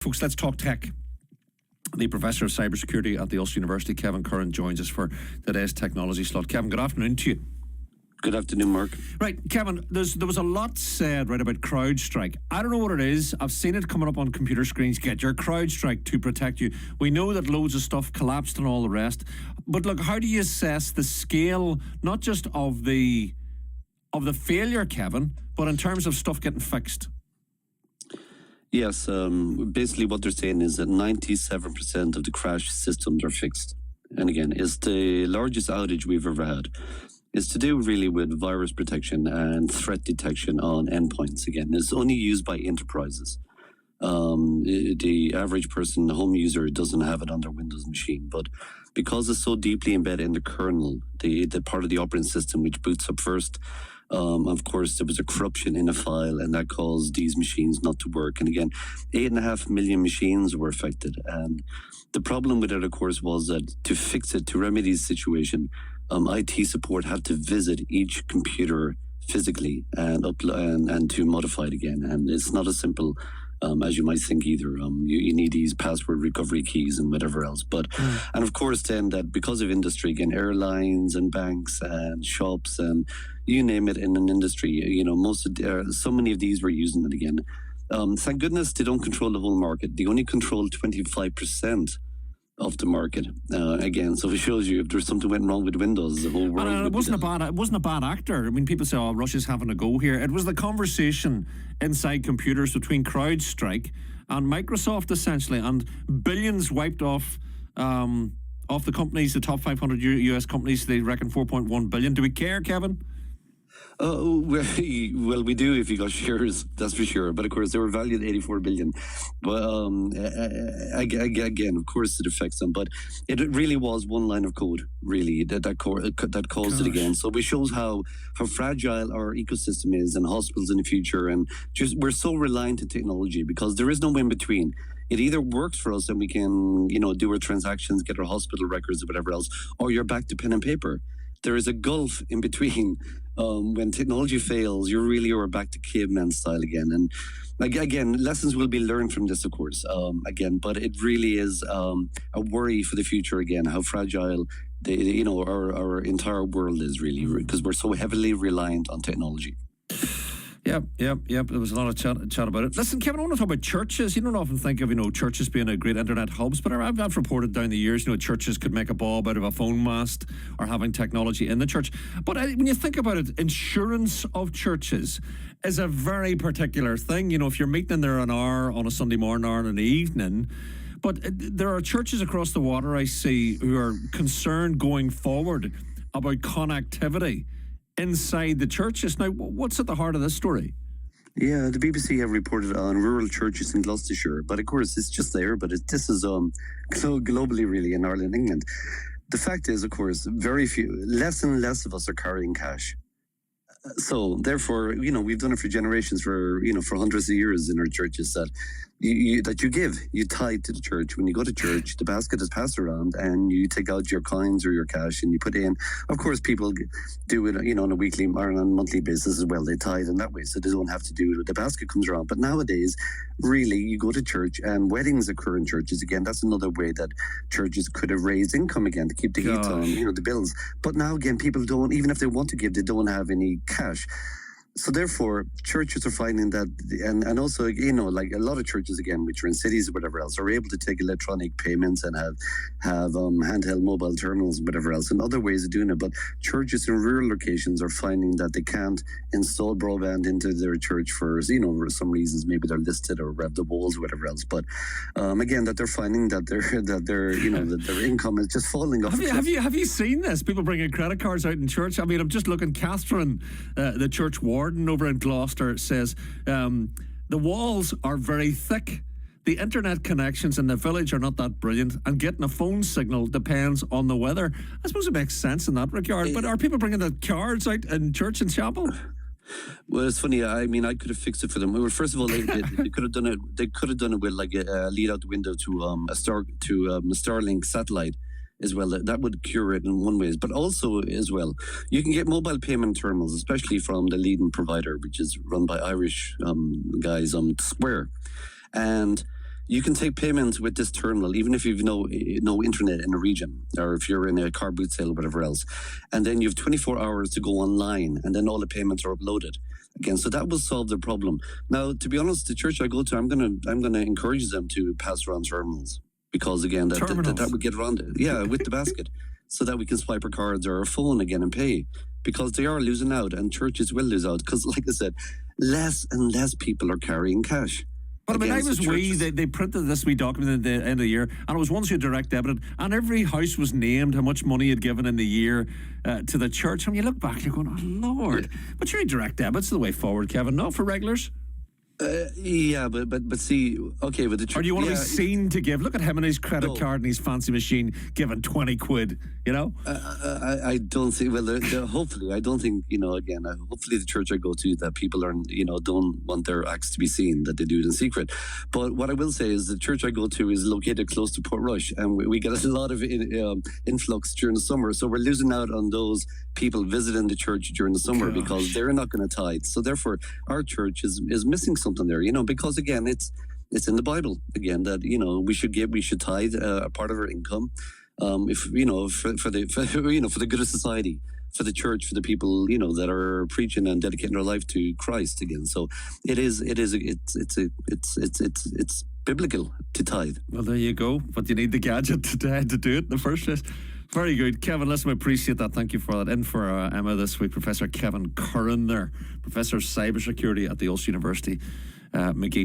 Folks, let's talk tech. The Professor of Cybersecurity at the Ulster University, Kevin Curran, joins us for today's technology slot. Kevin, good afternoon to you. Good afternoon, Mark. Right, Kevin, there was a lot said about CrowdStrike. I don't know what it is. I've seen it coming up on computer screens. Get your CrowdStrike to protect you. We know that loads of stuff collapsed and all the rest. But look, how do you assess the scale, not just of the failure, Kevin, but in terms of stuff getting fixed? Yes, basically what they're saying is that 97% of the crash systems are fixed. And again, it's the largest outage we've ever had. It's to do really with virus protection and threat detection on endpoints. Again, it's only used by enterprises. The average person, the home user, doesn't have it on their Windows machine. But because it's so deeply embedded in the kernel, the part of the operating system which boots up first, of course, there was a corruption in a file, and that caused these machines not to work. And again, 8.5 million machines were affected. And the problem with it, of course, was that to fix it, to remedy the situation, IT support had to visit each computer physically and to modify it again. And it's not as simple as you might think either. You need these password recovery keys and whatever else. But and of course then that because of industry, again, airlines and banks and shops and you name it in an industry, you know, so many of these were using it again. Thank goodness they don't control the whole market. They only control 25% of the market. Again, so it shows you if there's something went wrong with Windows, the whole world. And it wasn't a bad actor. I mean, people say, "Oh, Russia's having a go here." It was the conversation inside computers between CrowdStrike and Microsoft, essentially, and billions wiped off the companies, the top 500 US companies. They reckon 4.1 billion. Do we care, Kevin? Well, we do if you got shares, that's for sure. But of course, they were valued at 84 billion. But again, of course, it affects them. But it really was one line of code, really, that caused it again. So it shows how fragile our ecosystem is, and hospitals in the future, and just we're so reliant on technology because there is no in between. It either works for us and we can, do our transactions, get our hospital records or whatever else, or you're back to pen and paper. There is a gulf in between. When technology fails, you really are back to caveman style again. And again, lessons will be learned from this, of course. But it really is a worry for the future again, how fragile our entire world is really, because we're so heavily reliant on technology. Yep. There was a lot of chat about it. Listen, Kevin, I want to talk about churches. You don't often think of, churches being a great internet hubs, but I've reported down the years, churches could make a bob out of a phone mast or having technology in the church. But when you think about it, insurance of churches is a very particular thing. If you're meeting in there an hour on a Sunday morning or in an evening, but there are churches across the water I see who are concerned going forward about connectivity inside the churches. Now, what's at the heart of this story? Yeah, the BBC have reported on rural churches in Gloucestershire, but of course it's just there, but this is globally really in Ireland, England. The fact is, of course, less and less of us are carrying cash. So therefore, we've done it for generations, for hundreds of years in our churches, that you tithe to the church. When you go to church, the basket is passed around and you take out your coins or your cash and you put in. Of course, people do it, on a weekly or on a monthly basis as well. They tithe in that way, so they don't have to do it. The basket comes around. But nowadays, really, you go to church and weddings occur in churches. Again, that's another way that churches could have raised income again to keep the heat on, the bills. But now again, people don't, even if they want to give, they don't have any cash. So therefore, churches are finding that, and also, like a lot of churches, again, which are in cities or whatever else, are able to take electronic payments and have handheld mobile terminals and whatever else, and other ways of doing it. But churches in rural locations are finding that they can't install broadband into their church for some reasons. Maybe they're listed or have the walls or whatever else. But again, that they're finding that that their income is just falling off. Have you seen this? People bringing credit cards out in church. I mean, I'm just looking. Catherine, the church warden over in Gloucester, says the walls are very thick. The internet connections in the village are not that brilliant, and getting a phone signal depends on the weather. I suppose it makes sense in that regard. But are people bringing the cards out in church and chapel? Well, it's funny. I mean, I could have fixed it for them. Well, first of all, they could have done it. They could have done it with like a lead out the window to a Starlink satellite as well. That would cure it in one way. But also as well, you can get mobile payment terminals, especially from the leading provider, which is run by Irish guys, Square. And you can take payments with this terminal, even if you've no internet in a region, or if you're in a car boot sale or whatever else. And then you have 24 hours to go online, and then all the payments are uploaded again. So that will solve the problem. Now, to be honest, the church I go to, I'm gonna encourage them to pass around terminals, because again, that would get around it. Yeah, with the basket, so that we can swipe our cards or our phone again and pay, because they are losing out, and churches will lose out, because, like I said, less and less people are carrying cash. But I mean, I was they printed this wee document at the end of the year, and it was once you direct debited, and every house was named how much money you'd given in the year to the church. And you look back, you're going, oh, Lord. But surely direct debit's the way forward, Kevin, not for regulars. Yeah, but see, okay, with the church. Or do you want to be seen to give? Look at him and his credit card and his fancy machine giving 20 quid, you know? I don't think, well, hopefully, I don't think, again, hopefully the church I go to, that people are, don't want their acts to be seen, that they do it in secret. But what I will say is the church I go to is located close to Portrush, and we get a lot of influx during the summer. So we're losing out on those people visiting the church during the summer because they're not going to tithe. So therefore, our church is missing something there, because again, it's in the Bible again that we should tithe a part of our income, if for the good of society, for the church, for the people that are preaching and dedicating their life to Christ again. So it's biblical to tithe. Well, there you go. But you need the gadget to do it in the first place. Very good. Kevin, listen, I appreciate that. Thank you for that. In for Emma this week, Professor Kevin Curran there, Professor of Cybersecurity at the Ulster University, McGee.